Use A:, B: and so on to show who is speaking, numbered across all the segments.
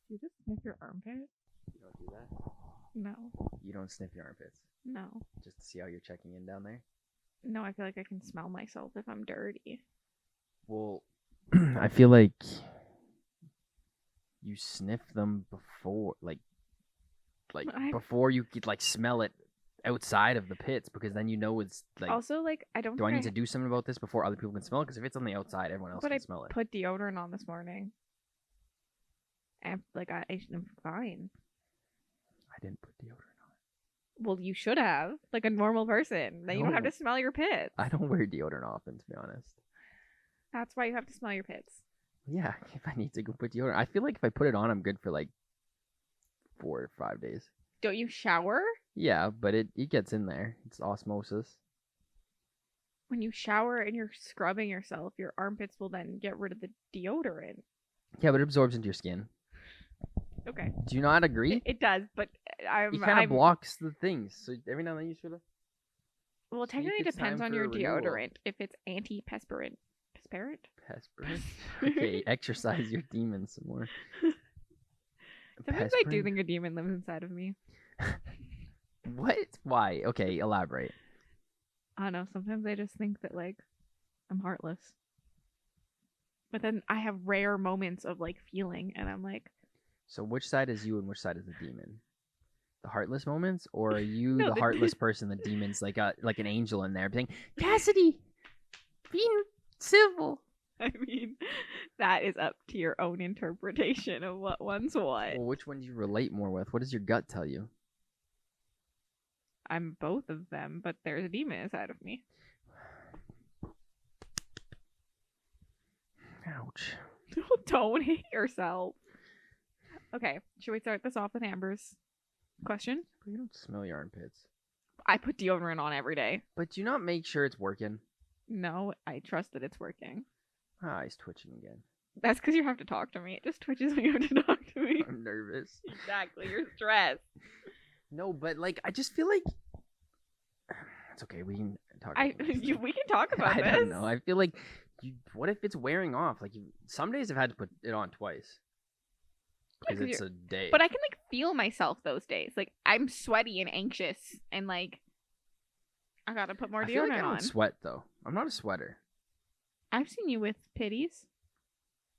A: You just sniff your armpit?
B: You don't do that?
A: No.
B: You don't sniff your armpits?
A: No.
B: Just to see how you're checking in down there?
A: No, I feel like I can smell myself if I'm dirty.
B: Well, I feel like you sniff them before, before you could, smell it outside of the pits, because then you know it's,
A: Also, I don't
B: do I
A: think
B: need to do something about this before other people can smell it? Because if it's on the outside, everyone else can smell it.
A: put deodorant on this morning. And, I'm fine.
B: I didn't put deodorant on.
A: Well, you should have. Like a normal person. Then you don't have to smell your pits.
B: I don't wear deodorant often, to be honest.
A: That's why you have to smell your pits.
B: Yeah, if I need to go put deodorant. I feel like if I put it on, I'm good for 4 or 5 days.
A: Don't you shower?
B: Yeah, but it gets in there. It's osmosis.
A: When you shower and you're scrubbing yourself, your armpits will then get rid of the deodorant.
B: Yeah, but it absorbs into your skin.
A: Okay.
B: Do you not agree?
A: It does, but
B: it kind of blocks the things. So every now and then you should have.
A: Well, technically it depends on your deodorant. If it's antiperspirant.
B: Perspirant? Okay, exercise your demons some more.
A: Sometimes I do think a demon lives inside of me.
B: What? Why? Okay, elaborate.
A: I don't know. Sometimes I just think that, I'm heartless. But then I have rare moments of, feeling, and I'm like...
B: So which side is you and which side is the demon? The heartless moments? Or are you
A: No,
B: the heartless person, the demon's like an angel in there saying, Cassidy, being civil?
A: I mean, that is up to your own interpretation of what one's what.
B: Well, which one do you relate more with? What does your gut tell you?
A: I'm both of them, but there's a demon inside of me.
B: Ouch.
A: Don't hate yourself. Okay, should we start this off with Amber's question?
B: But you don't smell your armpits.
A: I put deodorant on every day.
B: But do you not make sure it's working?
A: No, I trust that it's working.
B: Ah, he's twitching again.
A: That's because you have to talk to me. It just twitches when you have to talk to me.
B: I'm nervous.
A: Exactly, you're stressed.
B: No, but I just feel like it's okay. We can talk.
A: We can talk about this.
B: I don't know. I feel like what if it's wearing off? Some days I've had to put it on twice because it's a day.
A: But I can feel myself those days. I'm sweaty and anxious, and I gotta put more deodorant
B: I
A: on.
B: don't sweat though. I'm not a sweater.
A: I've seen you with pitties.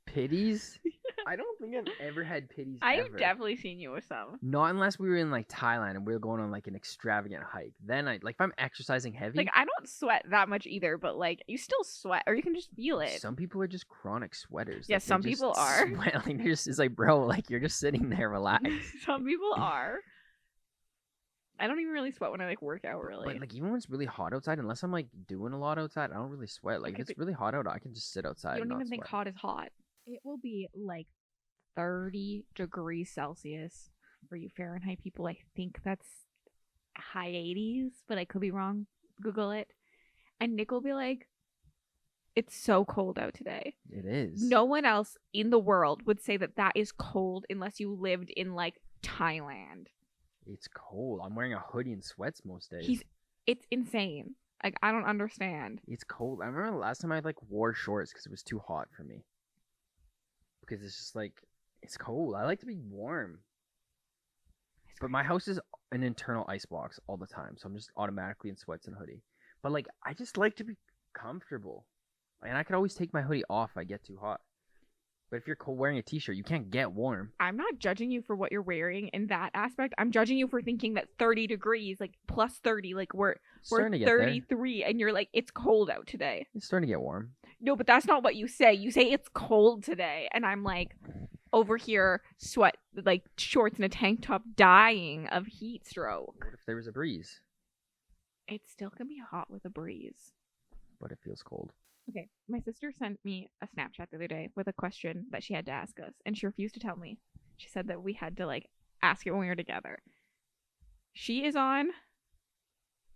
B: Pitties? I don't think I've ever had pitties.
A: I've definitely seen you with some.
B: Not unless we were in Thailand and we were going on an extravagant hike. Then if I'm exercising heavy.
A: I don't sweat that much either, but you still sweat, or you can just feel it.
B: Some people are just chronic sweaters.
A: Yeah, some people are.
B: Sweat. They're just, it's bro, you're just sitting there relaxed.
A: Some people are. I don't even really sweat when I work out, really.
B: But even when it's really hot outside, unless I'm doing a lot outside, I don't really sweat. If it's really hot out, I can just sit outside.
A: You don't even
B: think
A: hot is hot. It will be 30 degrees Celsius for you Fahrenheit people. I think that's high 80s, but I could be wrong. Google it. And Nick will be like, it's so cold out today.
B: It is.
A: No one else in the world would say that is cold unless you lived in Thailand.
B: It's cold. I'm wearing a hoodie and sweats most days.
A: It's insane. I don't understand.
B: It's cold. I remember the last time I wore shorts because it was too hot for me. Because it's just it's cold. I like to be warm. But my house is an internal ice box all the time, so I'm just automatically in sweats and hoodie. But I just like to be comfortable. And I could always take my hoodie off if I get too hot. But if you're wearing a t-shirt, you can't get warm.
A: I'm not judging you for what you're wearing in that aspect. I'm judging you for thinking that 30 degrees, plus 30, we're 33, and you're it's cold out today.
B: It's starting to get warm.
A: No, but that's not what you say. You say it's cold today, and I'm over here, sweat, shorts and a tank top, dying of heat stroke.
B: What if there was a breeze?
A: It still can be hot with a breeze.
B: But it feels cold.
A: Okay, my sister sent me a Snapchat the other day with a question that she had to ask us, and she refused to tell me. She said that we had to ask it when we were together. She is on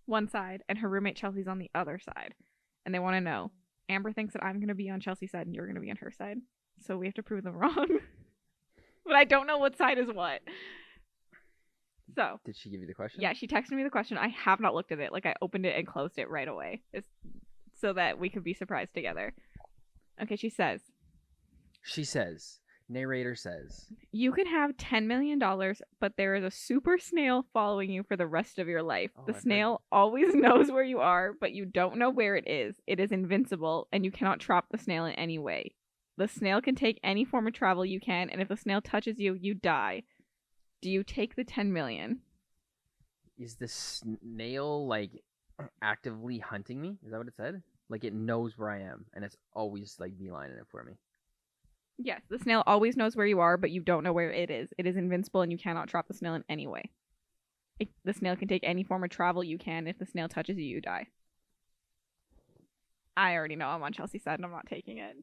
A: one side, and her roommate Chelsea's on the other side, and they want to know. Amber thinks that I'm going to be on Chelsea's side, and you're going to be on her side, so we have to prove them wrong. But I don't know what side is what. So.
B: Did she give you the question?
A: Yeah, she texted me the question. I have not looked at it. I opened it and closed it right away. So that we could be surprised together. Okay, she says,
B: Narrator says,
A: You can have $10 million, but there is a super snail following you for the rest of your life.
B: Oh,
A: The
B: I've heard
A: snail always knows where you are, but you don't know where it is. It is invincible, and you cannot trap the snail in any way. The snail can take any form of travel you can, and if the snail touches you, you die. Do you take the 10 million?
B: is the snail like actively hunting me? Is that what it said? Like it knows where I am, and it's always like beelining it for me.
A: Yes, the snail always knows where you are, but you don't know where it is. It is invincible, and you cannot trap the snail in any way. The snail can take any form of travel you can. If the snail touches you, you die. I already know I'm on Chelsea's side, and I'm not taking it.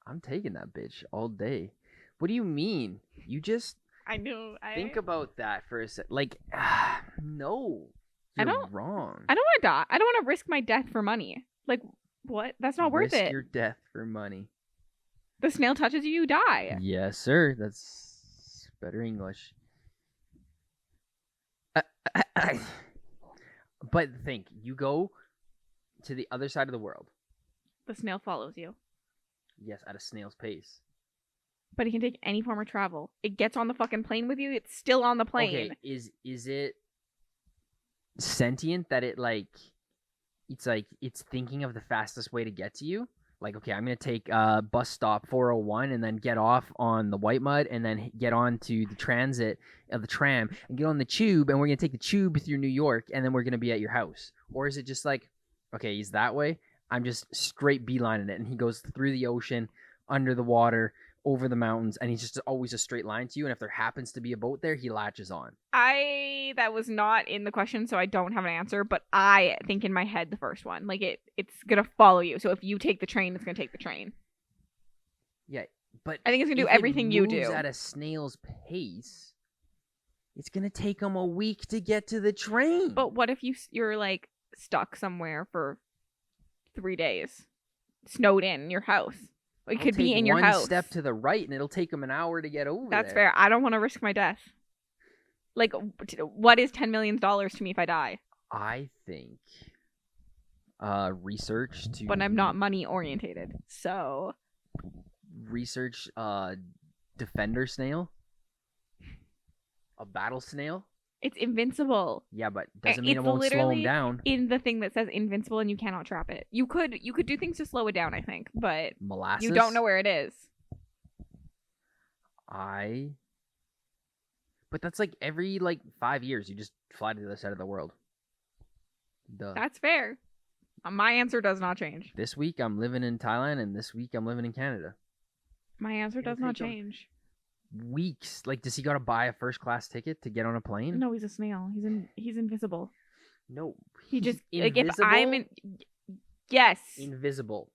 B: I'm taking that bitch all day. What do you mean? You just
A: I knew.
B: think about that for a sec. Like, no,
A: I
B: you're
A: don't-
B: wrong.
A: I don't want to die. I don't want to risk my death for money. Like, what? That's not worth
B: Risk
A: it.
B: your death for money.
A: The snail touches you, you die.
B: Yes, sir. That's better English. But think, you go to the other side of the world.
A: The snail follows you.
B: Yes, at a snail's pace.
A: But it can take any form of travel. It gets on the fucking plane with you. It's still on the plane.
B: Okay, is it sentient that it's thinking of the fastest way to get to you? Like, okay, I'm gonna take bus stop 401 and then get off on the White Mud and then get on to the transit of the tram and get on the tube and we're gonna take the tube through New York and then we're gonna be at your house? Or is it just like, okay, he's that way, I'm just straight beelining it and he goes through the ocean, under the water, over the mountains, and he's just always a straight line to you, and if there happens to be a boat there, he latches on.
A: That was not in the question, so I don't have an answer, but I think in my head the first one. Like, it's gonna follow you. So if you take the train, it's gonna take the train.
B: Yeah, but
A: I think it's gonna do
B: if
A: everything
B: it
A: you
B: moves
A: do.
B: at a snail's pace, it's gonna take him a week to get to the train.
A: But what if you're like stuck somewhere for 3 days, snowed in your house? It could be in your house.
B: One step to the right, and it'll take him an hour to get over
A: That's
B: there.
A: fair. I don't want to risk my death. Like, what is $10 million to me if I die?
B: I think research to.
A: But I'm not money orientated, so
B: research defender snail, a battle snail.
A: it's invincible.
B: Yeah, but doesn't mean it
A: It's
B: won't slow him
A: literally
B: down.
A: in the thing that says invincible and you cannot trap it. You could do things to slow it down, I think, but
B: Molasses.
A: you don't know where it is.
B: But that's like every 5 years you just fly to the other side of the world. Duh.
A: That's fair. My answer does not change.
B: This week I'm living in Thailand, and this week I'm living in Canada.
A: My answer does
B: It'll
A: not
B: take 'em
A: change.
B: Weeks. Like, does he gotta buy a first class ticket to get on a plane?
A: No, he's a snail. He's invisible.
B: No.
A: He just
B: invisible?
A: like if I'm in yes.
B: Invisible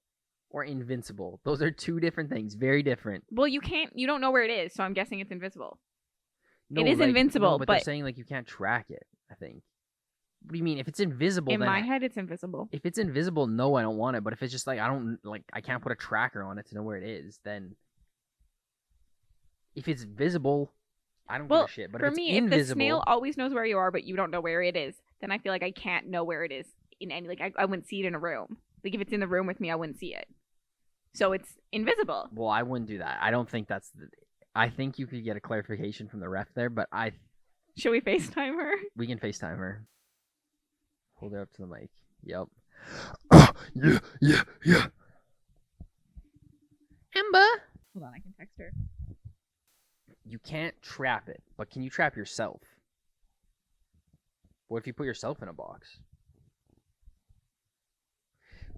B: or invincible. Those are two different things. Very different.
A: Well, you don't know where it is, so I'm guessing it's invisible.
B: No,
A: It is invincible,
B: no, but they're
A: but-
B: saying you can't track it. I think. What do you mean? If it's invisible,
A: In
B: then
A: my head, it's invisible.
B: if it's invisible, no, I don't want it. But if it's just I can't put a tracker on it to know where it is, then if it's visible, I don't give
A: Well,
B: a shit. But
A: for
B: if it's
A: me, if the
B: invisible,
A: snail always knows where you are, but you don't know where it is, then I feel like I can't know where it is in any I wouldn't see it in a room. Like if it's in the room with me, I wouldn't see it. So it's invisible.
B: well, I wouldn't do that. I don't think that's. I think you could get a clarification from the ref there, but
A: Should we FaceTime her?
B: we can FaceTime her. Hold her up to the mic. Yep. Yeah. Amber.
A: Hold on, I can text her.
B: You can't trap it, but can you trap yourself? What if you put yourself in a box?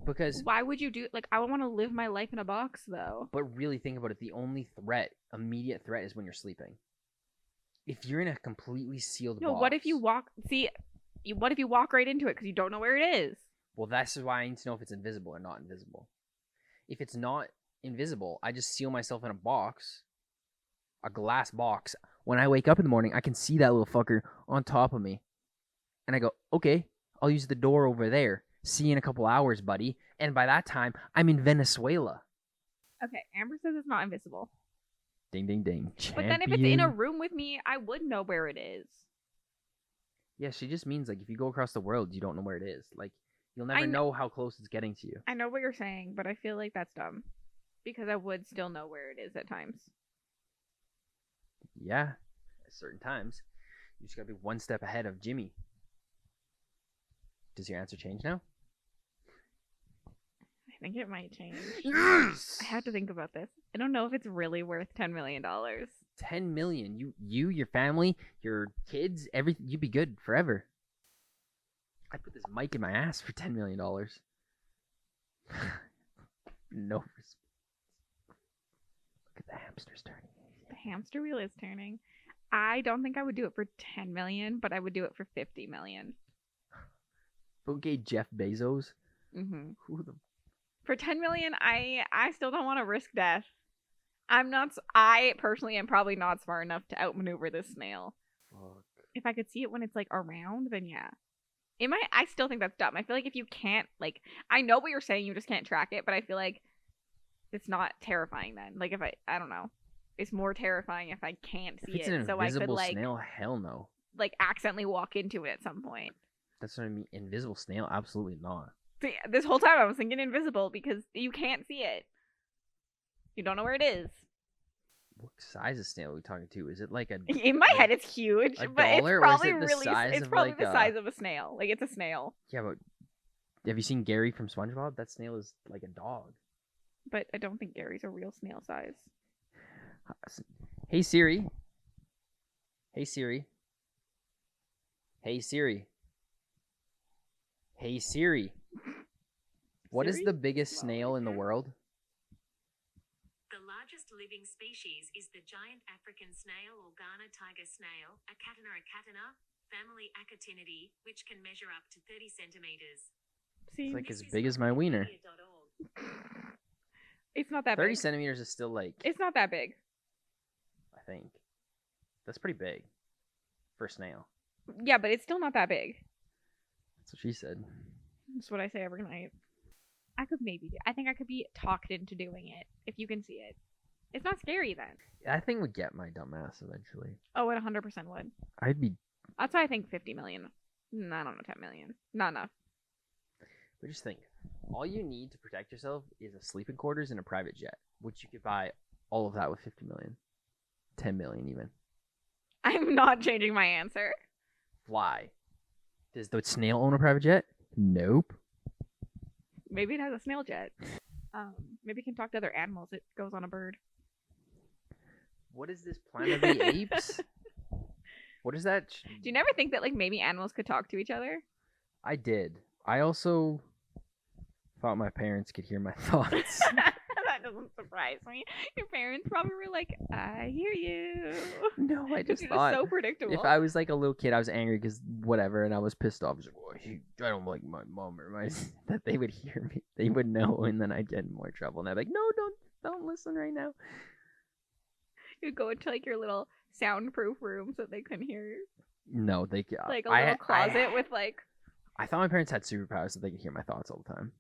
B: Because,
A: Why would you do I want to live my life in a box though.
B: but really think about it. The only immediate threat, is when you're sleeping. If you're in a completely sealed
A: No,
B: box.
A: what if you walk? What if you walk right into it because you don't know where it is?
B: Well, that's why I need to know if it's invisible or not invisible. If it's not invisible, I just seal myself in a box, a glass box. When I wake up in the morning, I can see that little fucker on top of me. And I go, okay, I'll use the door over there. See you in a couple hours, buddy. And by that time, I'm in Venezuela.
A: Okay, Amber says it's not invisible.
B: Ding, ding, ding.
A: But then if it's in a room with me, I would know where it is.
B: Yeah, she just means, if you go across the world, you don't know where it is. You'll never
A: I
B: know how close it's getting to you.
A: I know what you're saying, but I feel like that's dumb. because I would still know where it is at times.
B: Yeah, at certain times, you just gotta be one step ahead of Jimmy. Does your answer change now?
A: I think it might change.
B: Yes.
A: I have to think about this. I don't know if it's really worth $10 million.
B: 10 million. You, your family, your kids, everything. You'd be good forever. I'd put this mic in my ass for $10 million. No. Look at the hamsters turning.
A: The hamster wheel is turning. I don't think I would do it for 10 million, but I would do it for 50 million.
B: Okay, Jeff Bezos.
A: Mm-hmm.
B: Who the?
A: For 10 million, I still don't want to risk death. I personally am probably not smart enough to outmaneuver this snail.
B: Fuck.
A: If I could see it when it's like around, then yeah. I still think that's dumb. I feel like if you can't, like, I know what you're saying, you just can't track it, but I feel like it's not terrifying then. Like, if I don't know. It's more terrifying if I can't see
B: If it's
A: it.
B: an
A: So I could,
B: invisible
A: like,
B: snail, hell no.
A: like, accidentally walk into it at some point.
B: That's what I mean. Invisible snail, absolutely not.
A: See, this whole time I was thinking invisible because you can't see it. You don't know where it is.
B: What size of snail are we talking to? Is it like a?
A: In my head, it's huge,
B: a
A: but it's
B: dollar, or is
A: probably
B: it the
A: really.
B: size
A: It's
B: of,
A: probably
B: like,
A: the size of a snail. Like, it's a snail.
B: Yeah, but have you seen Gary from SpongeBob? That snail is like a dog.
A: But I don't think Gary's a real snail size.
B: Hey Siri. Hey Siri. Hey Siri. Hey Siri. What is
A: Siri?
B: the biggest snail in the world?
C: The largest living species is the giant African snail or Ghana tiger snail, Achatina achatina, family Acatinidae, which can measure up to 30 centimeters.
A: See,
B: It's like
C: This
B: as
C: is
B: big as
C: from
B: my wiener.
C: Wikipedia.org.
A: it's not that
B: 30
A: big.
B: centimeters is still like,
A: It's not that big.
B: I think. That's pretty big for a snail.
A: Yeah, but it's still not that big.
B: That's what she said.
A: That's what I say every night. I could maybe do. I think I could be talked into doing it if you can see it. It's not scary then.
B: I think would get my dumb ass eventually.
A: Oh, it 100% would.
B: I'd be.
A: That's why I think 50 million. No, I don't know, 10 million. Not enough.
B: But just think, all you need to protect yourself is a sleeping quarters and a private jet, which you could buy all of that with 50 million, 10 million even.
A: I'm not changing my answer.
B: Fly. Does the snail own a private jet? Nope.
A: Maybe it has a snail jet. Maybe it can talk to other animals. It goes on a bird.
B: What is this Planet of the Apes? What is that?
A: Do you never think that like maybe animals could talk to each other?
B: I did. I also thought my parents could hear my thoughts.
A: That doesn't surprise me. Your parents probably were like, "I hear you."
B: No, I just
A: You're
B: thought
A: so predictable.
B: if I was like a little kid, I was angry because whatever, and I was pissed off. I was like, well, I don't like my mom or my that they would hear me. They would know, and then I'd get in more trouble. And I'd be like, no, don't listen right now.
A: You'd go into like your little soundproof room so they couldn't hear you.
B: No, they
A: Like a little closet with like.
B: I thought my parents had superpowers so they could hear my thoughts all the time.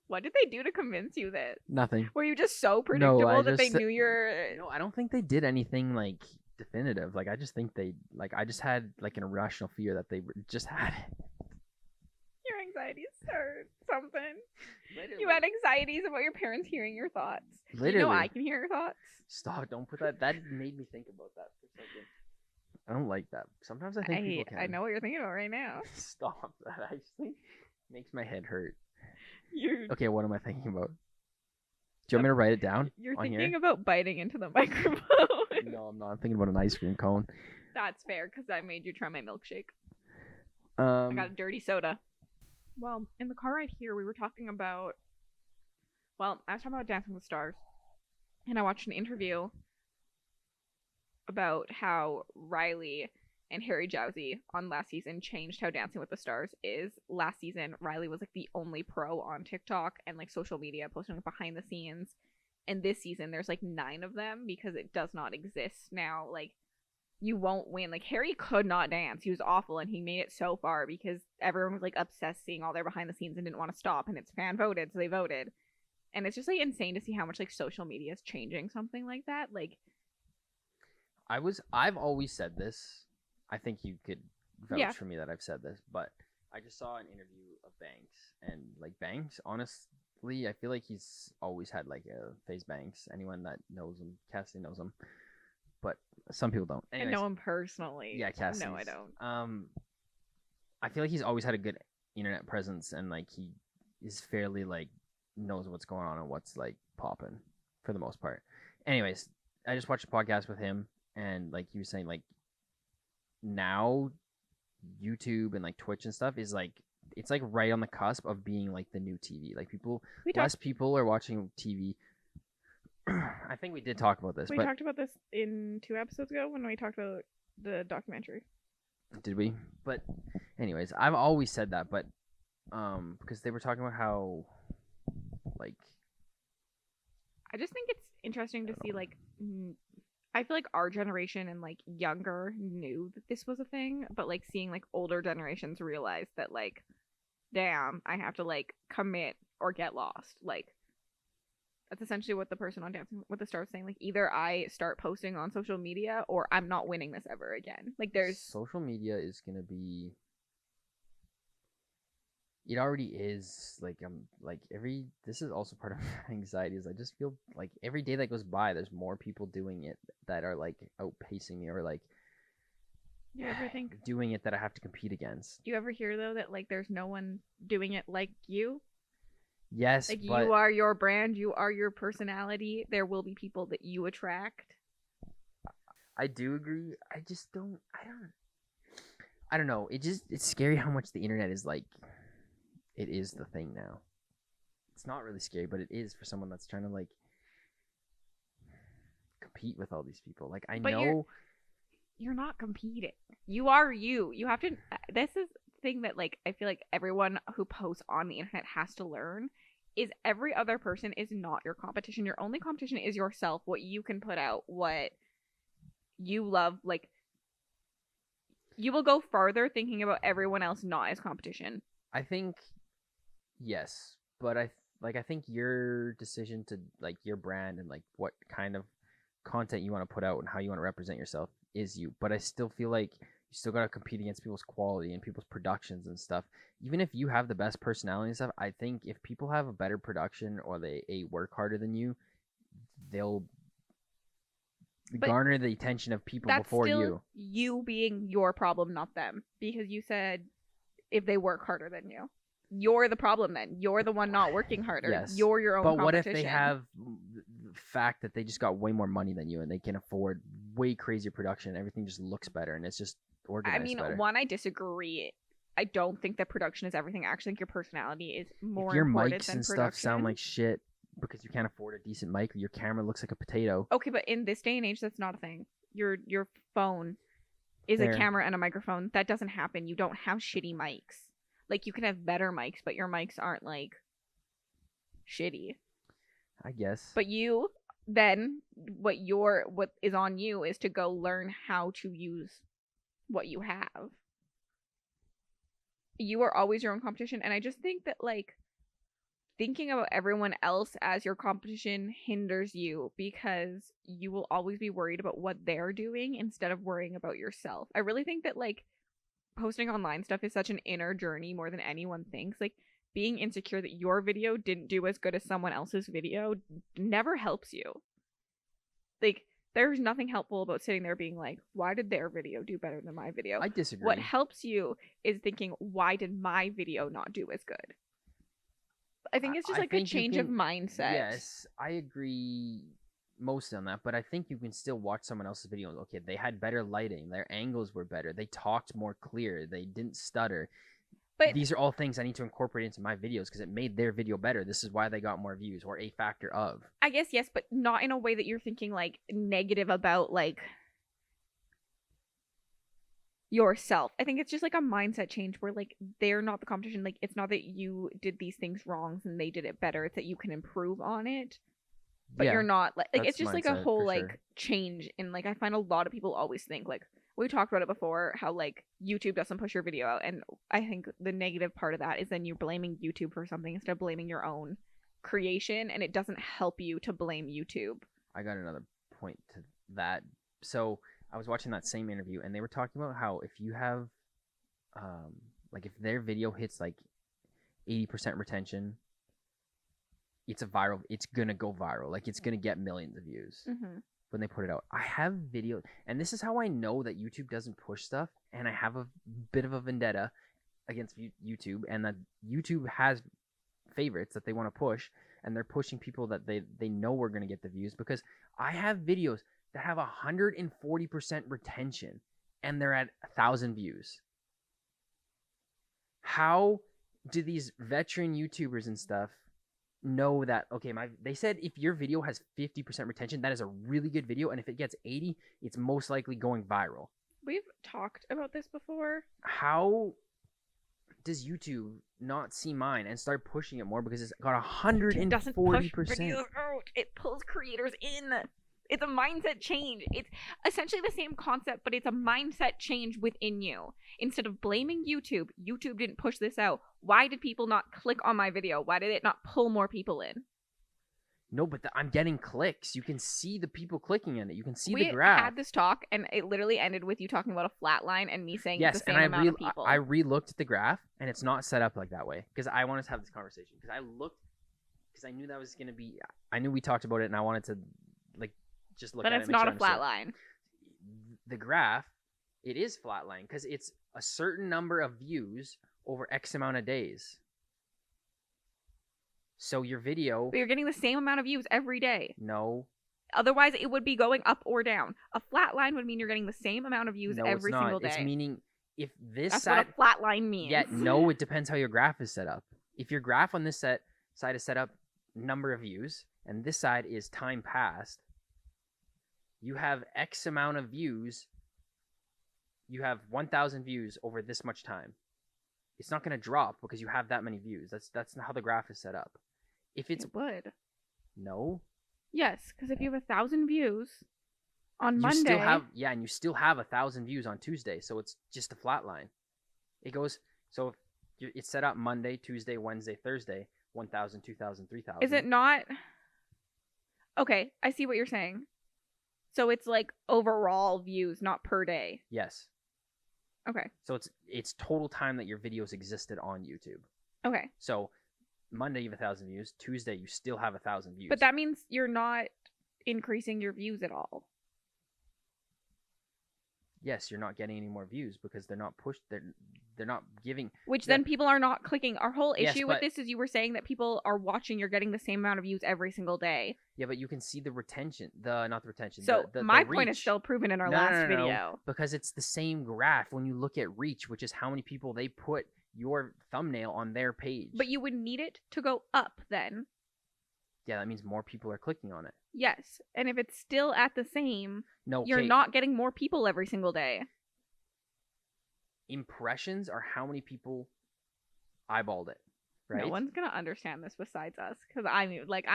A: What did they do to convince you that?
B: Nothing.
A: Were you just so predictable
B: I
A: that they
B: just-
A: knew your?
B: No, I don't think they did anything like definitive. Like I just think they like I just had like an irrational fear that they just had it.
A: Your anxieties or something.
B: Literally.
A: You had anxieties about your parents hearing your thoughts.
B: Literally.
A: You know I can hear your thoughts.
B: Stop! Don't put that. That made me think about that for a second. I don't like that. Sometimes I think people can.
A: I know what you're thinking about right now.
B: Stop! That actually makes my head hurt.
A: You're
B: Okay, what am I thinking about? Do you want me to write it down
A: you're
B: on
A: thinking
B: here?
A: about biting into the microphone.
B: No, I'm not. I'm thinking about an ice cream cone.
A: That's fair because I made you try my milkshake. I
B: Um,
A: got a dirty soda. Well, in the car ride here, we were talking about. Well, I was talking about Dancing with the Stars, and I watched an interview about how Riley and Harry Jowsey on last season changed how Dancing with the Stars is. Last season, Riley was like the only pro on TikTok and like social media posting like, behind the scenes. And this season, there's like 9 of them because it does not exist now. Like, you won't win. Like, Harry could not dance. He was awful, and he made it so far because everyone was like obsessed seeing all their behind the scenes and didn't want to stop. And it's fan voted, so they voted. And it's just like insane to see how much like social media is changing something like that. Like,
B: I've always said this. I think you could vouch
A: Yeah.
B: for me that I've said this, but I just saw an interview of Banks, and like Banks, honest, I feel like he's always had like a FaZe Banks. Anyone that knows him, Cassidy knows him, but some people don't.
A: I
B: Anyways,
A: know him personally.
B: yeah, Cassidy.
A: No, I don't.
B: I feel like he's always had a good internet presence, and like he is fairly like knows what's going on and what's like popping for the most part. Anyways, I just watched a podcast with him, and like he was saying, like now YouTube and like Twitch and stuff is like it's like right on the cusp of being like the new TV. Like less people are watching TV. I think we did talk about this.
A: We talked about this in 2 episodes ago when we talked about the documentary.
B: Did we? But anyways, I've always said that, but because they were talking about how like
A: I just think it's interesting to see like I feel like our generation and like younger knew that this was a thing, but like seeing like older generations realize that like damn, I have to like commit or get lost. Like that's essentially what the person on Dancing with the Stars was saying. Like either I start posting on social media or I'm not winning this ever again. Like there's
B: social media is gonna be. It already is like this is also part of my anxiety is I just feel like every day that goes by there's more people doing it that are like outpacing me or like
A: you ever think
B: doing it that I have to compete against.
A: Do you ever hear though that like there's no one doing it like you?
B: Yes,
A: like
B: but
A: you are your brand, you are your personality. There will be people that you attract.
B: I do agree. I don't know. It's scary how much the internet is like. It is the thing now. It's not really scary, but it is for someone that's trying to like compete with all these people. Like I know
A: you're not competing. You are you. You have to. This is the thing that like I feel like everyone who posts on the internet has to learn is every other person is not your competition. Your only competition is yourself. What you can put out, what you love. Like you will go farther thinking about everyone else not as competition.
B: I think. Yes, but I think your decision to like your brand and like what kind of content you want to put out and how you want to represent yourself is you. But I still feel like you still got to compete against people's quality and people's productions and stuff. Even if you have the best personality and stuff, I think if people have a better production or they work harder than you, they'll garner the attention of people before you.
A: You being your problem, not them, because you said if they work harder than you. You're the problem then. You're the one not working harder.
B: Yes.
A: You're your own competition.
B: But what if they have the fact that they just got way more money than you and they can afford way crazier production and everything just looks better and it's just organized better?
A: One, I disagree. I don't think that production is everything. I actually think your personality is more
B: if your
A: important
B: mics
A: than
B: and
A: production.
B: Stuff sound like shit because you can't afford a decent mic or your camera looks like a potato.
A: Okay, but in this day and age, that's not a thing. Your phone is a camera and a microphone. That doesn't happen. You don't have shitty mics. Like, you can have better mics, but your mics aren't, like, shitty.
B: I guess.
A: But you, then, what is on you is to go learn how to use what you have. You are always your own competition, and I just think that, like, thinking about everyone else as your competition hinders you because you will always be worried about what they're doing instead of worrying about yourself. I really think that, like, posting online stuff is such an inner journey more than anyone thinks. Like being insecure that your video didn't do as good as someone else's video never helps you. Like there's nothing helpful about sitting there being like, why did their video do better than my video?
B: I disagree.
A: What helps you is thinking, why did my video not do as good? I think it's just like a change of mindset.
B: Yes, I agree mostly on that, but I think you can still watch someone else's video. Okay, they had better lighting, their angles were better, they talked more clear, they didn't stutter. But these are all things I need to incorporate into my videos because it made their video better. This is why they got more views, or a factor of. I
A: guess yes, but not in a way that you're thinking like negative about like yourself. I think it's just like a mindset change where like they're not the competition. Like it's not that you did these things wrong and they did it better. It's that you can improve on it. But you're not like it's just like a whole like change in like I find a lot of people always think like we talked about it before how like YouTube doesn't push your video out, and I think the negative part of that is then you're blaming YouTube for something instead of blaming your own creation, and it doesn't help you to blame YouTube.
B: I got another point to that. So I was watching that same interview and they were talking about how if you have like if their video hits like 80% retention it's gonna go viral. Like it's gonna get millions of views when they put it out. I have videos, and this is how I know that YouTube doesn't push stuff, and I have a bit of a vendetta against YouTube, and that YouTube has favorites that they want to push, and they're pushing people that they know we're gonna get the views, because I have videos that have 140% retention, and they're at 1,000 views. How do these veteran YouTubers and stuff know that, okay, they said if your video has 50% retention, that is a really good video, and if it gets 80, it's most likely going viral.
A: We've talked about this before.
B: How does YouTube not see mine and start pushing it more, because it's got 140%?
A: It doesn't push videos out. It pulls creators in. It's a mindset change. It's essentially the same concept, but it's a mindset change within you. Instead of blaming YouTube didn't push this out. Why did people not click on my video? Why did it not pull more people in?
B: No, but I'm getting clicks. You can see the people clicking on it. You can see the graph.
A: We had this talk, and it literally ended with you talking about a flat line and me saying
B: yes,
A: the same
B: and
A: amount of people.
B: I re-looked at the graph, and it's not set up like that way, because I wanted to have this conversation. Because I knew that was going to be... I knew we talked about it, and I wanted to just look at it.
A: But it's not a flat line.
B: The graph, it is flat line, because it's a certain number of views over X amount of days. So your video...
A: But you're getting the same amount of views every day.
B: No.
A: Otherwise, it would be going up or down. A flat line would mean you're getting the same amount of views every single day.
B: It's meaning if this
A: That's
B: side...
A: what a flat line means.
B: Yeah, no, it depends how your graph is set up. If your graph on this side is set up number of views, and this side is time passed, you have X amount of views. You have 1,000 views over this much time. It's not going to drop because you have that many views. That's not how the graph is set up. If it's...
A: It would.
B: No.
A: Yes, because if you have 1,000 views on Monday...
B: and you still have 1,000 views on Tuesday, so it's just a flat line. It goes... So if it's set up Monday, Tuesday, Wednesday, Thursday, 1,000, 2,000, 3,000.
A: Is it not... Okay, I see what you're saying. So it's like overall views, not per day.
B: Yes.
A: Okay.
B: So it's total time that your videos existed on YouTube.
A: Okay.
B: So Monday you have 1,000 views. Tuesday you still have 1,000 views.
A: But that means you're not increasing your views at all.
B: Yes, you're not getting any more views because they're not pushed. They're not giving.
A: Which then people are not clicking. Our whole issue with this is you were saying that people are watching. You're getting the same amount of views every single day.
B: Yeah, but you can see the retention. Not the retention.
A: So my point
B: reach.
A: is still proven in our last video.
B: No, because it's the same graph when you look at reach, which is how many people they put your thumbnail on their page.
A: But you would need it to go up then.
B: Yeah, that means more people are clicking on it.
A: Yes, and if it's still at the same,
B: no,
A: you're not getting more people every single day.
B: Impressions are how many people eyeballed it, right?
A: No one's gonna understand this besides us, because I'm like,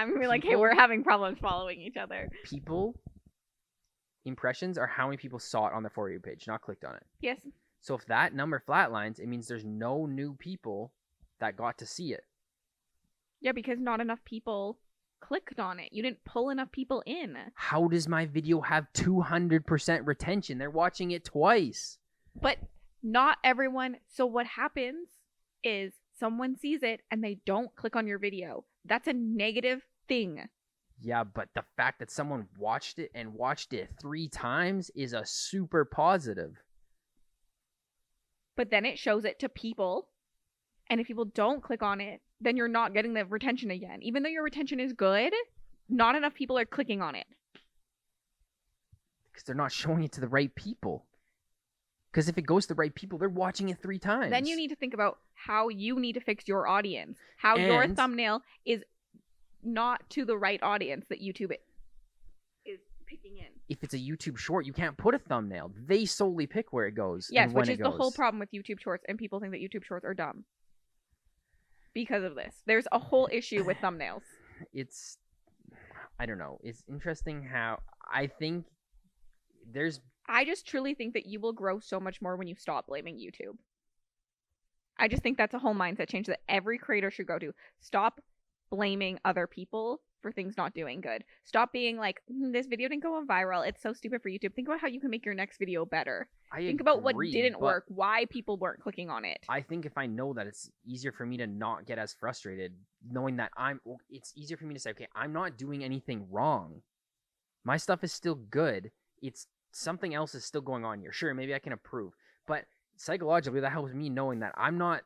A: hey, we're having problems following each other.
B: Impressions are how many people saw it on the For You page, not clicked on it.
A: Yes.
B: So if that number flatlines, it means there's no new people that got to see it.
A: Yeah, because not enough people clicked on it. You didn't pull enough people in.
B: How does my video have 200% retention? They're watching it twice.
A: But not everyone. So what happens is someone sees it and they don't click on your video. That's a negative thing.
B: Yeah, but the fact that someone watched it 3 times is a super positive.
A: But then it shows it to people. And if people don't click on it, then you're not getting the retention again. Even though your retention is good, not enough people are clicking on it.
B: Because they're not showing it to the right people. Because if it goes to the right people, they're watching it 3 times.
A: Then you need to think about how you need to fix your audience. How your thumbnail is not to the right audience that YouTube is picking in.
B: If it's a YouTube short, you can't put a thumbnail. They solely pick where it goes.
A: Yes, which is the whole problem with YouTube shorts, and people think that YouTube shorts are dumb. Because of this. There's a whole issue with thumbnails.
B: I don't know. It's interesting how I
A: just truly think that you will grow so much more when you stop blaming YouTube. I just think that's a whole mindset change that every creator should go to. Stop blaming other people for things not doing good. Stop being like, this video didn't go on viral. It's so stupid for YouTube. Think about how you can make your next video better. Think about what didn't work, why people weren't clicking on it.
B: I think if I know that, it's easier for me to not get as frustrated, knowing that it's easier for me to say, okay, I'm not doing anything wrong. My stuff is still good. It's something else is still going on here. Sure, maybe I can improve. But psychologically, that helps me knowing that I'm not...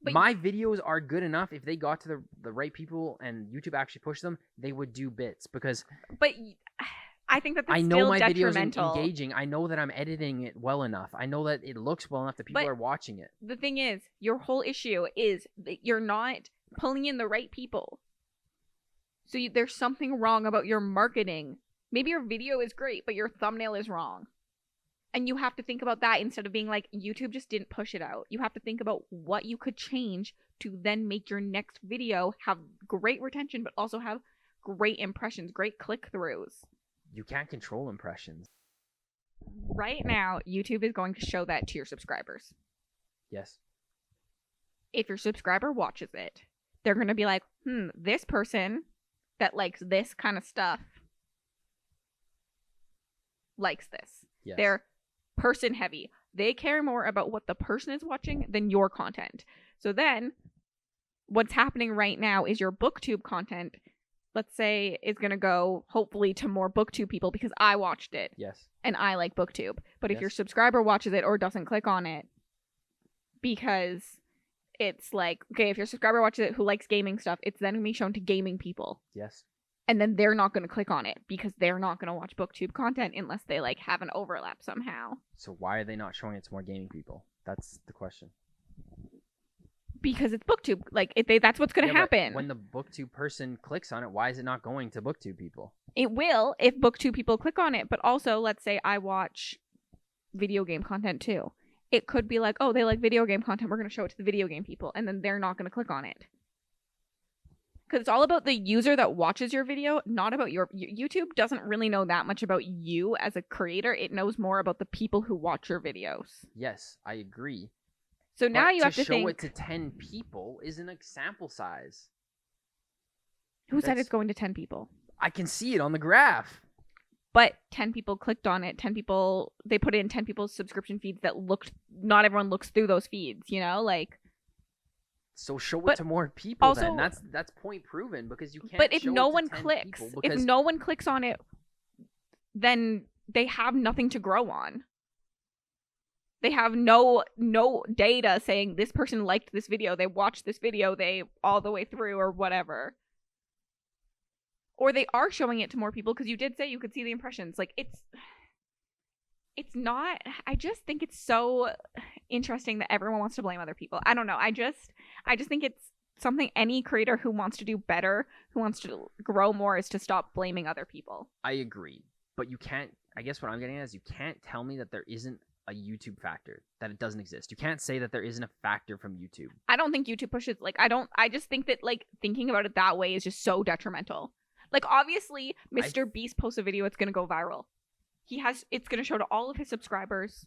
B: my videos are good enough. If they got to the right people and YouTube actually pushed them, they would do bits because...
A: But I think that's
B: I know
A: still
B: my
A: detrimental.
B: videos are engaging. I know that I'm editing it well enough. I know that it looks well enough that people are watching it.
A: The thing is, your whole issue is that you're not pulling in the right people. So there's something wrong about your marketing. Maybe your video is great, but your thumbnail is wrong. And you have to think about that instead of being like, YouTube just didn't push it out. You have to think about what you could change to then make your next video have great retention, but also have great impressions, great click-throughs.
B: You can't control impressions.
A: Right now, YouTube is going to show that to your subscribers.
B: Yes.
A: If your subscriber watches it, they're going to be like, this person that likes this kind of stuff likes this.
B: Yes.
A: They're person heavy. They care more about what the person is watching than your content. So then what's happening right now is your booktube content, let's say, is going to go hopefully to more booktube people because I watched it.
B: Yes.
A: And I like booktube. But if
B: Yes.
A: your subscriber watches it or doesn't click on it because it's like, okay, if your subscriber watches it who likes gaming stuff, it's then going to be shown to gaming people.
B: Yes.
A: And then they're not going to click on it because they're not going to watch booktube content unless they like have an overlap somehow.
B: So why are they not showing it to more gaming people? That's the question.
A: Because it's booktube. Like that's what's going to happen.
B: When the booktube person clicks on it, why is it not going to booktube people?
A: It will if booktube people click on it. But also, let's say I watch video game content too. It could be like, oh, they like video game content. We're going to show it to the video game people. And then they're not going to click on it. Because it's all about the user that watches your video, not about your... YouTube doesn't really know that much about you as a creator. It knows more about the people who watch your videos.
B: Yes, I agree.
A: So now you have to think...
B: to show it to 10 people isn't a sample size.
A: Who said it's going to 10 people?
B: I can see it on the graph.
A: But 10 people clicked on it. 10 people... They put in 10 people's subscription feeds that looked... Not everyone looks through those feeds, you know? Like...
B: So show it to more people
A: also,
B: then. That's point proven because you can't.
A: But if
B: show
A: no
B: it to
A: one
B: 10
A: clicks,
B: people
A: if no one clicks on it, then they have nothing to grow on. They have no data saying this person liked this video, they watched this video, they all the way through or whatever. Or they are showing it to more people because you did say you could see the impressions. Like it's not... I just think it's so interesting that everyone wants to blame other people. I don't know. I just think it's something any creator who wants to do better, who wants to grow more, is to stop blaming other people.
B: I agree. But you can't... I guess what I'm getting at is you can't tell me that there isn't a YouTube factor, that it doesn't exist. You can't say that there isn't a factor from YouTube.
A: I don't think YouTube pushes... I just think that, thinking about it that way is just so detrimental. Obviously, Mr. Beast posts a video, it's going to go viral. It's going to show to all of his subscribers.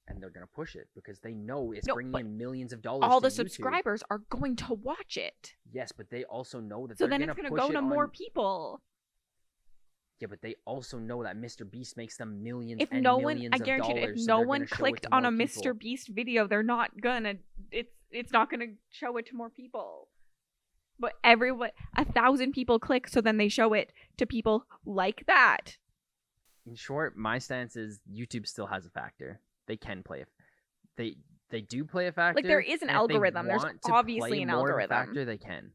B: And they're going to push it because they know it's bringing in millions of dollars
A: all
B: to
A: the
B: YouTube.
A: Subscribers are going to watch it.
B: Yes, but they also know that
A: so then it's going to go to more people.
B: Yeah, but they also know that Mr. Beast makes them millions
A: I guarantee you, if no one clicked on a Mr. Beast video, they're not going to... It's not going to show it to more people. But 1,000 people click, so then they show it to people like that.
B: In short, my stance is YouTube still has a factor. They can play it. They do play a factor.
A: There is an algorithm. There's obviously an algorithm.
B: Factor, they can.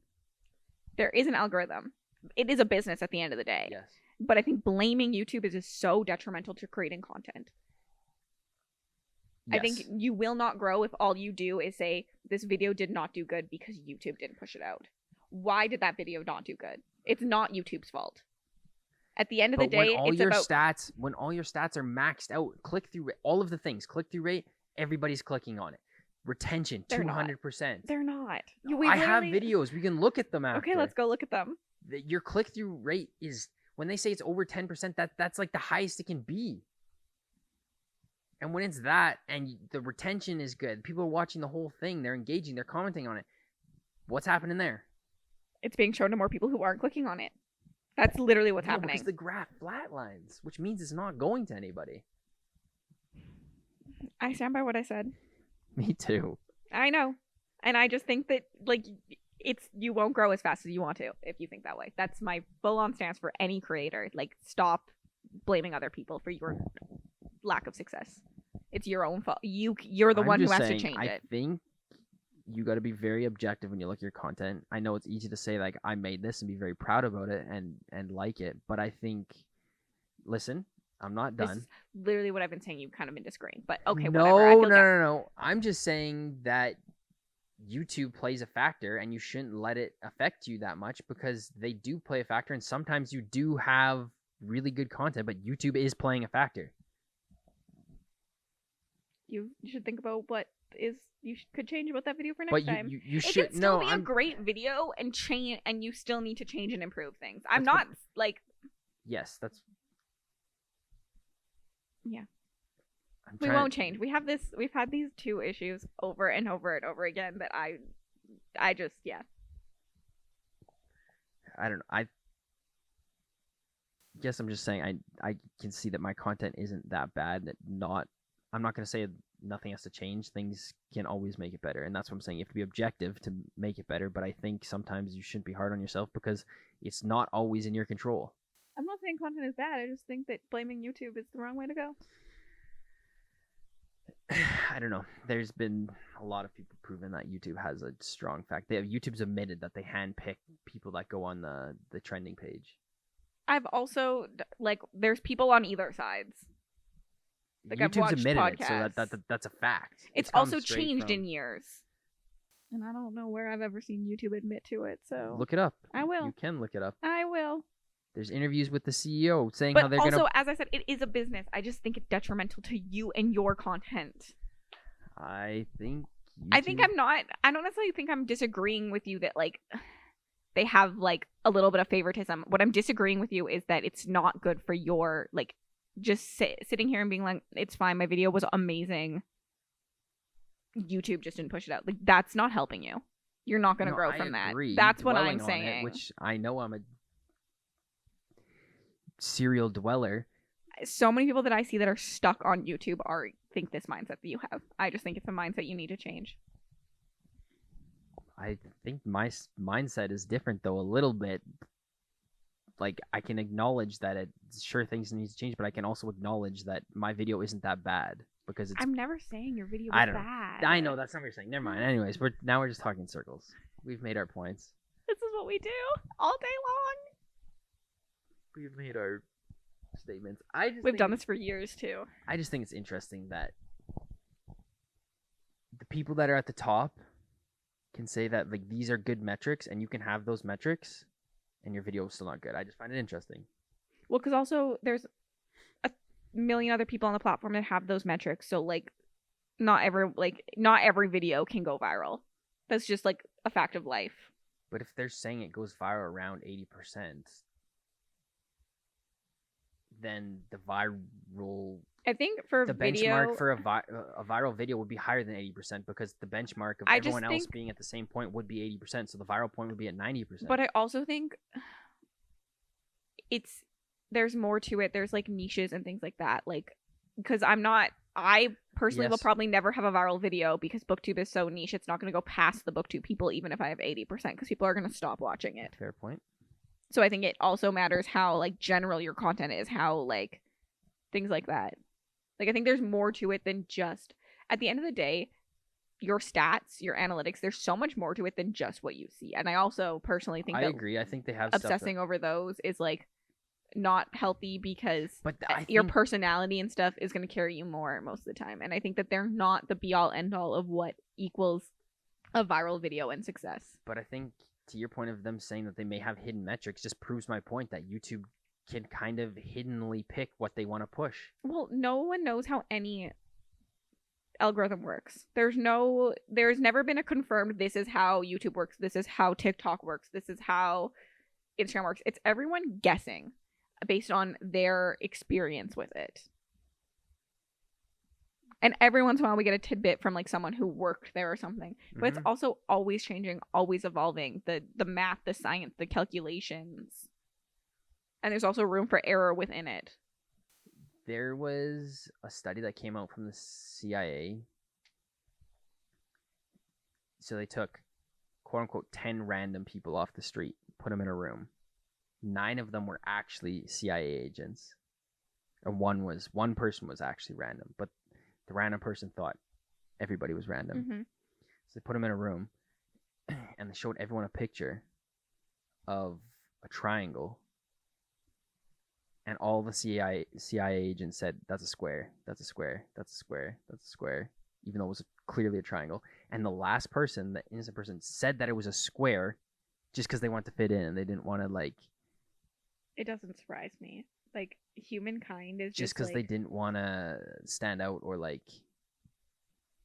A: There is an algorithm. It is a business at the end of the day.
B: Yes.
A: But I think blaming YouTube is just so detrimental to creating content. Yes. I think you will not grow if all you do is say, this video did not do good because YouTube didn't push it out. Why did that video not do good? It's not YouTube's fault. At the end of the day,
B: when all your stats are maxed out, click-through rate, all of the things, click-through rate, everybody's clicking on it. Retention, 200%.
A: They're not.
B: I have videos. We can look at them after.
A: Okay, let's go look at them.
B: Your click-through rate is, when they say it's over 10%, that's like the highest it can be. And when it's that, and the retention is good, people are watching the whole thing, they're engaging, they're commenting on it. What's happening there?
A: It's being shown to more people who aren't clicking on it. That's literally what's
B: No,
A: happening.
B: because the graph flatlines, which means it's not going to anybody.
A: I stand by what I said.
B: Me too.
A: I know. And I just think that, like, you won't grow as fast as you want to if you think that way. That's my full-on stance for any creator. Like, stop blaming other people for your lack of success. It's your own fault. You're the one who has to change it.
B: I think you got to be very objective when you look at your content. I know it's easy to say, like, I made this and be very proud about it and like it, but I think, listen, I'm not done.
A: This is literally what I've been saying. You've kind of been disagreeing, but okay,
B: no,
A: whatever.
B: No. I'm just saying that YouTube plays a factor, and you shouldn't let it affect you that much, because they do play a factor, and sometimes you do have really good content, but YouTube is playing a factor.
A: You should think about what could change about that video for next time.
B: You
A: it
B: should.
A: can still be a great video and change, and you still need to change and improve things. I'm not like.
B: Yes, that's.
A: Yeah. We won't change. We've had these two issues over and over and over again that I just, yeah.
B: I don't know. I guess I'm just saying I can see that my content isn't that bad. I'm not going to say nothing has to change. Things can always make it better. And that's what I'm saying. You have to be objective to make it better. But I think sometimes you shouldn't be hard on yourself, because it's not always in your control.
A: I'm not saying content is bad. I just think that blaming YouTube is the wrong way to go.
B: I don't know. There's been a lot of people proving that YouTube has a strong fact. YouTube's admitted that they handpick people that go on the trending page.
A: I've also, like, there's people on either sides. Like,
B: YouTube's admitted it, so that's a fact.
A: It's also changed in years. And I don't know where I've ever seen YouTube admit to it, so...
B: Look it up.
A: I will.
B: You can look it up.
A: I will.
B: There's interviews with the CEO saying
A: how
B: they're
A: going to...
B: But
A: also, as I said, it is a business. I just think it's detrimental to you and your content.
B: I think
A: I don't necessarily think I'm disagreeing with you that, like, they have, like, a little bit of favoritism. What I'm disagreeing with you is that it's not good for your, like, just sitting here and being like, it's fine, my video was amazing. YouTube just didn't push it out. Like, that's not helping you. You're not going to grow from that. That's what I'm saying.
B: Which I know I'm a serial dweller.
A: So many people that I see that are stuck on YouTube think this mindset that you have. I just think it's a mindset you need to change.
B: I think my mindset is different, though, a little bit. Like, I can acknowledge that sure things need to change, but I can also acknowledge that my video isn't that bad, because it's...
A: I'm never saying your video is bad.
B: I know, that's not what you're saying. Never mind. Anyways, we're just talking in circles. We've made our points.
A: This is what we do all day long.
B: We've made our statements.
A: We've done this for years, too.
B: I just think it's interesting that the people that are at the top can say that, like, these are good metrics, and you can have those metrics, and your video is still not good. I just find it interesting.
A: Well, because also there's a million other people on the platform that have those metrics. So, like, not every video can go viral. That's just, like, a fact of life.
B: But if they're saying it goes viral around 80%, then the viral...
A: I think for
B: the benchmark for a viral video would be higher than 80%, because the benchmark of everyone else being at the same point would be 80%, so the viral point would be at 90%.
A: But I also think there's more to it. There's, like, niches and things like that. Like, because I personally will probably never have a viral video, because BookTube is so niche. It's not going to go past the BookTube people, even if I have 80%, because people are going to stop watching it.
B: Fair point.
A: So I think it also matters how, like, general your content is, how, like, things like that. Like, I think there's more to it than just, at the end of the day, your stats, your analytics, there's so much more to it than just what you see. And I also personally think
B: I agree. I think they have
A: obsessing over those is, like, not healthy, because your personality and stuff is going to carry you more most of the time. And I think that they're not the be-all, end-all of what equals a viral video and success.
B: But I think, to your point of them saying that they may have hidden metrics, just proves my point that YouTube can kind of hiddenly pick what they want to push. Well,
A: no one knows how any algorithm works. There's never been a confirmed, this is how YouTube works, this is how TikTok works, this is how Instagram works. It's everyone guessing based on their experience with it. And every once in a while we get a tidbit from, like, someone who worked there or something. But it's also always changing, always evolving. The math, the science, the calculations. And there's also room for error within it.
B: There was a study that came out from the CIA. So they took, quote unquote, 10 random people off the street, put them in a room. 9 of them were actually CIA agents. And one person was actually random, but the random person thought everybody was random.
A: Mm-hmm.
B: So they put them in a room, and they showed everyone a picture of a triangle. And all the CIA agents said, that's a square, that's a square, that's a square, that's a square, even though it was clearly a triangle. And the last person, the innocent person, said that it was a square just because they wanted to fit in and they didn't want to, like...
A: It doesn't surprise me. Like, humankind is
B: just because, like, they didn't want to stand out, or, like...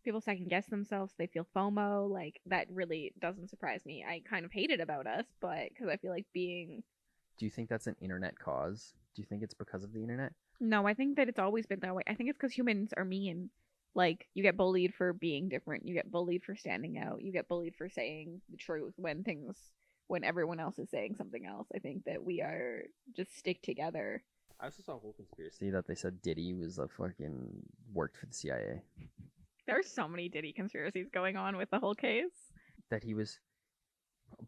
A: People second guess themselves, they feel FOMO, like, that really doesn't surprise me. I kind of hate it about us, but because I feel like being...
B: Do you think that's an internet cause? Do you think it's because of the internet?
A: No, I think that it's always been that way. I think it's because humans are mean. Like, you get bullied for being different. You get bullied for standing out. You get bullied for saying the truth when everyone else is saying something else. I think that we are just stick together.
B: I also saw a whole conspiracy that they said Diddy was a fucking worked for the CIA.
A: There are so many Diddy conspiracies going on with the whole case.
B: That he was...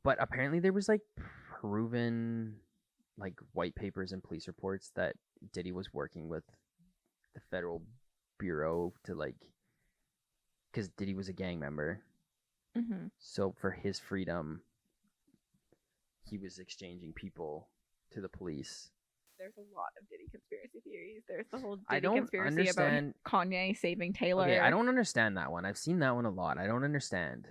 B: But apparently there was, like, proven... like white papers and police reports that Diddy was working with the federal bureau to, like, because Diddy was a gang member.
A: Mm-hmm.
B: So for his freedom, he was exchanging people to the police.
A: There's a lot of Diddy conspiracy theories. There's the whole Diddy conspiracy about Kanye saving Taylor.
B: Okay, I don't understand that one. I've seen that one a lot. I don't understand.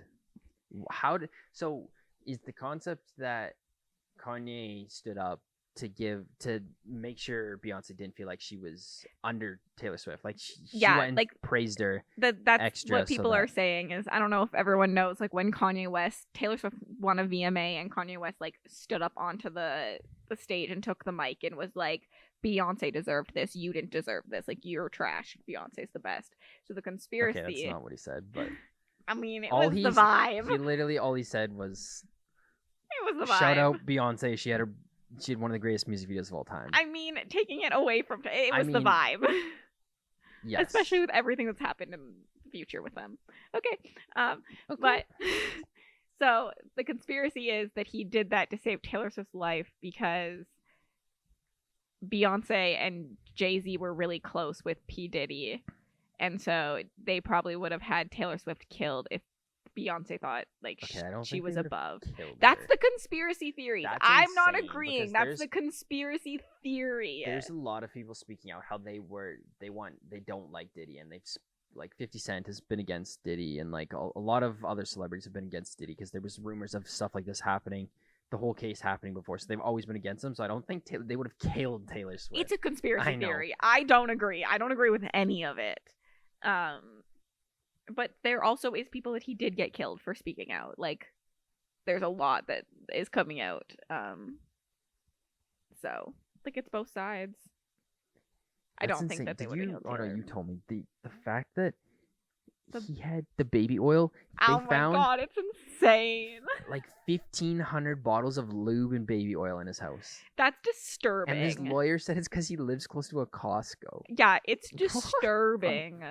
B: So is the concept that Kanye stood up to make sure Beyonce didn't feel like she was under Taylor Swift, like she went and, like, praised her.
A: That's
B: extra
A: what people are saying. Is, I don't know if everyone knows, like, when Taylor Swift won a VMA and Kanye West, like, stood up onto the stage and took the mic and was like, Beyonce deserved this, you didn't deserve this, like, you're trash, Beyonce's the best. So the conspiracy...
B: Okay, that's not what he said, but
A: I mean, it was the vibe.
B: He literally, all he said was,
A: it was the vibe.
B: Shout out Beyonce, she had one of the greatest music videos of all time.
A: I mean, taking it away from it was the vibe.
B: Yes.
A: Especially with everything that's happened in the future with them. Okay. But so the conspiracy is that he did that to save Taylor Swift's life because Beyonce and Jay-Z were really close with P Diddy. And so they probably would have had Taylor Swift killed if Beyonce thought, like, she was above. That's the conspiracy theory. I'm not agreeing. That's the conspiracy theory.
B: There's a lot of people speaking out how they don't like Diddy, and they've, like, 50 Cent has been against Diddy, and, like, a lot of other celebrities have been against Diddy because there was rumors of stuff like this happening, the whole case happening before, so they've always been against him. So I don't think they would have killed Taylor Swift.
A: It's a conspiracy theory. I don't agree. I don't agree with any of it. But there also is people that he did get killed for speaking out. Like, there's a lot that is coming out. So, like, it's both sides. I don't think that they would have killed Taylor.
B: Oh, no, you told me. The fact that he had the baby oil, they found...
A: Oh my god, it's insane.
B: Like 1,500 bottles of lube and baby oil in his house.
A: That's disturbing.
B: And his lawyer said it's because he lives close to a Costco.
A: Yeah, it's disturbing.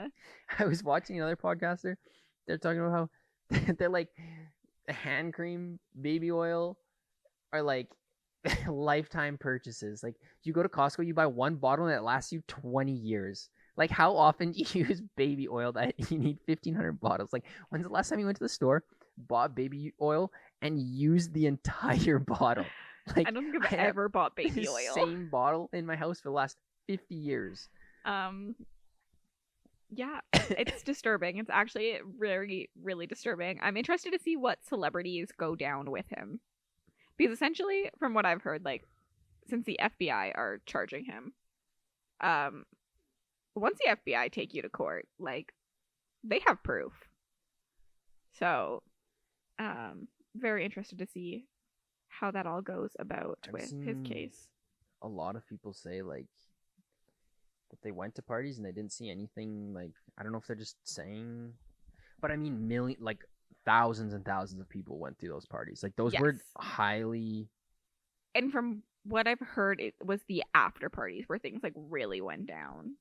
B: I was watching another podcaster. They're talking about how they're like, hand cream, baby oil are like lifetime purchases. Like, you go to Costco, you buy one bottle and it lasts you 20 years. Like, how often do you use baby oil that you need 1,500 bottles? Like, when's the last time you went to the store, bought baby oil, and used the entire bottle? Like,
A: I don't think I've ever bought baby oil.
B: Same bottle in my house for the last 50 years.
A: Yeah, it's disturbing. It's actually really, really disturbing. I'm interested to see what celebrities go down with him. Because essentially, from what I've heard, like, since the FBI are charging him, once the FBI take you to court, like, they have proof. So, very interested to see how that all goes about with his case.
B: A lot of people say, like, that they went to parties and they didn't see anything. Like, I don't know if they're just saying, but I mean, thousands and thousands of people went through those parties. Like, those were highly...
A: And from what I've heard it was the after parties where things like really went down.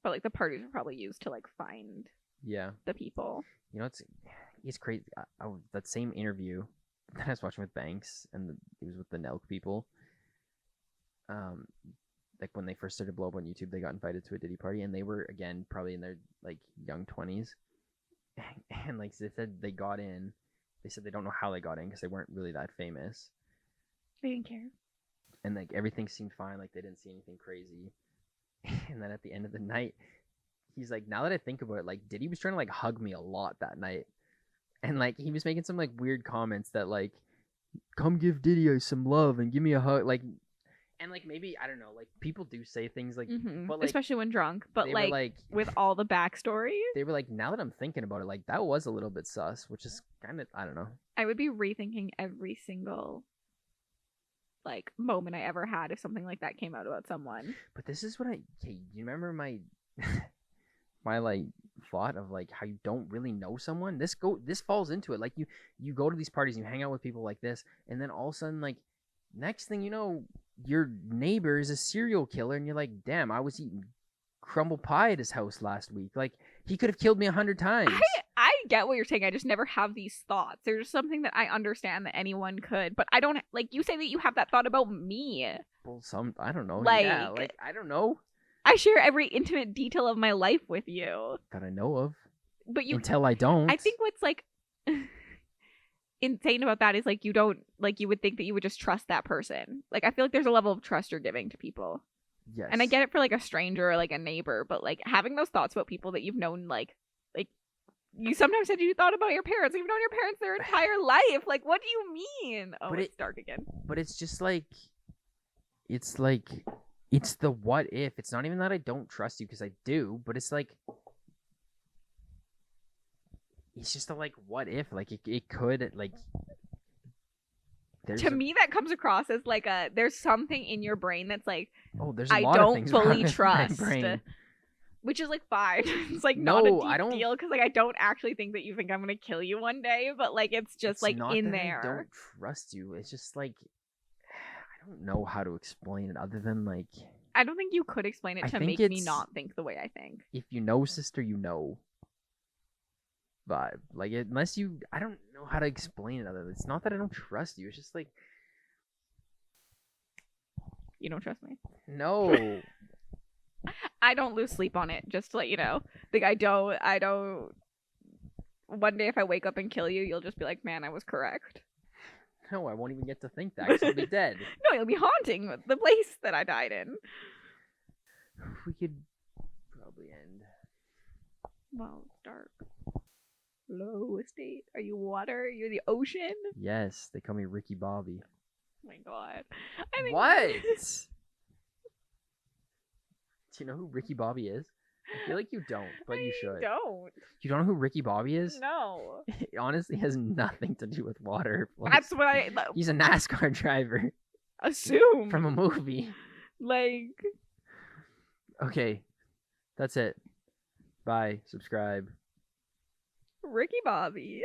A: But like the parties were probably used to like find
B: Yeah.
A: the people.
B: You know, it's crazy. That same interview that I was watching with Banks, and it was with the Nelk people. Like when they first started to blow up on YouTube, they got invited to a Diddy party, and they were again probably in their like young 20s, and like they said they got in. They said they don't know how they got in because they weren't really that famous,
A: They didn't care.
B: and like everything seemed fine, like they didn't see anything crazy. And then at the end of the night, he's like, now that I think about it, like Diddy was trying to like hug me a lot that night, and like he was making some like weird comments that like, come give Diddy some love and give me a hug, like, and like maybe I don't know, like people do say things like, but like
A: especially when drunk. But
B: they were,
A: like with all the backstory,
B: they were like, now that I'm thinking about it, like that was a little bit sus, which is kind of, I don't know.
A: I would be rethinking every single like moment I ever had if something like that came out about someone.
B: But this is what you remember my my like thought of like how you don't really know someone. This falls into it. Like you go to these parties and you hang out with people like this, and then all of a sudden, like next thing you know, your neighbor is a serial killer, and you're like, damn, I was eating crumble pie at his house last week. Like he could have killed me 100 times.
A: I get what you're saying. I just never have these thoughts. There's something that I understand that anyone could, but I don't like you say that you have that thought about me.
B: Well, I don't know.
A: Like,
B: yeah, like I don't know
A: I share every intimate detail of my life with you.
B: that I know of.
A: But you
B: Until I don't.
A: I think what's like insane about that is like you don't like you would think that you would just trust that person. Like I feel like there's a level of trust you're giving to people.
B: Yes.
A: And I get it for like a stranger or like a neighbor, but like having those thoughts about people that you've known like you sometimes said you thought about your parents. You've known your parents their entire life. Like what do you mean? Oh,
B: But
A: it's dark again.
B: But it's just like it's the what if. It's not even that I don't trust you because I do, but it's like it's just a like what if, like it could like
A: To me that comes across as like there's something in your brain that's like
B: there's a
A: I
B: lot
A: don't
B: of things
A: fully
B: wrong with my
A: trust.
B: brain.
A: Which is like fine. It's like not a
B: No,
A: deep
B: I don't-
A: deal because like I don't actually think that you think I'm gonna kill you one day, but like it's just
B: It's
A: like
B: not
A: in
B: that
A: there.
B: I don't trust you. It's just like I don't know how to explain it other than like
A: I don't think you could explain
B: I
A: it to
B: think
A: make me
B: it's-
A: not think the way I think.
B: if you know sister, you know vibe. Like unless you I don't know how to explain it other than it's not that I don't trust you. It's just like
A: You don't trust me.
B: no.
A: I don't lose sleep on it, just to let you know. Like I don't one day if I wake up and kill you, you'll just be like, man, I was correct.
B: No, I won't even get to think that 'cause I'll be dead.
A: No, you'll be haunting the place that I died in.
B: We could probably end.
A: Well, it's dark. Low estate. Are you water? You're the ocean?
B: Yes, they call me Ricky Bobby.
A: Oh my god. I think
B: What? Do you know who Ricky Bobby is? I feel like you don't, but you should.
A: Don't.
B: You don't know who Ricky Bobby is?
A: No.
B: It honestly has nothing to do with water. Like,
A: That's what I
B: he's a NASCAR driver
A: assume.
B: from a movie.
A: Like
B: Okay, that's it. Bye. Subscribe.
A: Ricky Bobby.